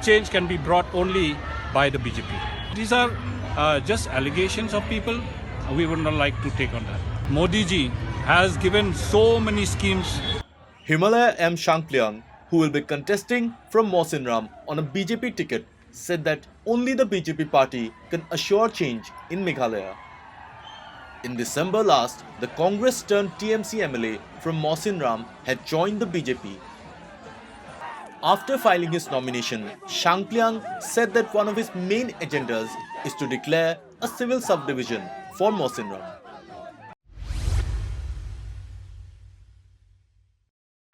change can be brought only by the BJP. These are just allegations of people. We would not like to take on that. Modi ji has given so many schemes. Himalaya M. Shangpliang, who will be contesting from Mawsynram on a BJP ticket, said that only the BJP party can assure change in Meghalaya. In December last, the Congress turned TMC MLA from Mawsynram had joined the BJP. After filing his nomination, Shangpliang said that one of his main agendas is to declare a civil subdivision for Mawsynram.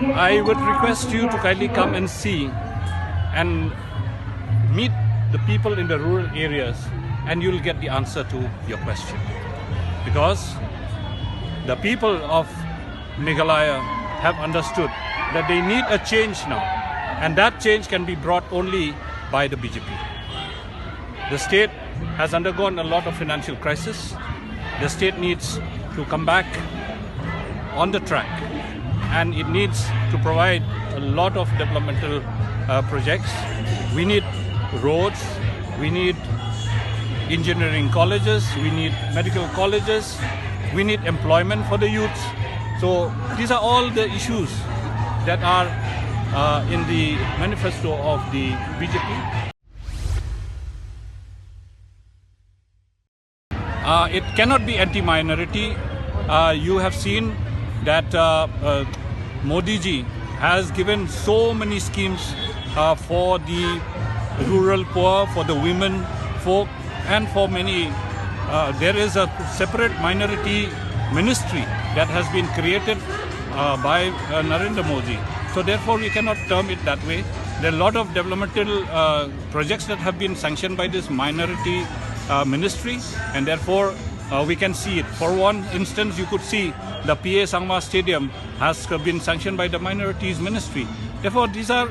I would request you to kindly come and see and meet the people in the rural areas, and you'll get the answer to your question. Because the people of Meghalaya have understood that they need a change now, and that change can be brought only by the BJP. The state has undergone a lot of financial crisis. The state needs to come back on the track, and it needs to provide a lot of developmental projects. We need roads, we need engineering colleges, we need medical colleges, we need employment for the youth. So these are all the issues that are in the manifesto of the BJP. It cannot be anti-minority. You have seen that Modi ji has given so many schemes for the rural poor, for the women folk, and for many. There is a separate minority ministry that has been created by Narendra Modi. So therefore we cannot term it that way. There are a lot of developmental projects that have been sanctioned by this minority ministry, and therefore we can see it. For one instance, you could see the PA Sangma Stadium has been sanctioned by the minorities ministry. Therefore, these are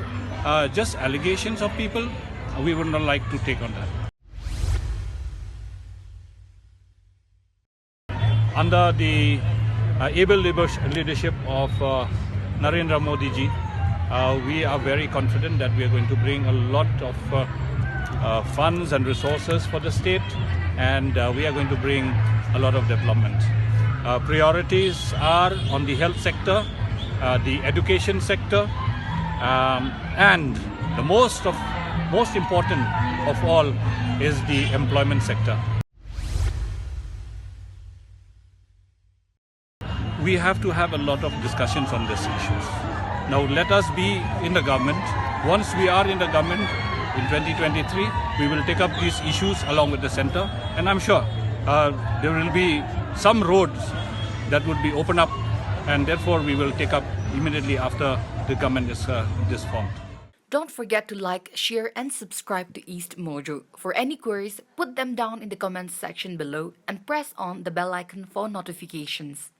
just allegations of people. We would not like to take on that. Under the able leadership of Narendra Modi ji, we are very confident that we are going to bring a lot of funds and resources for the state, and we are going to bring a lot of development. Priorities are on the health sector, the education sector, and the most important of all is the employment sector. We have to have a lot of discussions on these issues. Now let us be in the government. Once we are in the government in 2023, we will take up these issues along with the center, and I'm sure there will be some roads that would be opened up, and therefore we will take up immediately after the government is formed. Don't forget to like, share and subscribe to East Mojo. For any queries, put them down in the comments section below and press on the bell icon for notifications.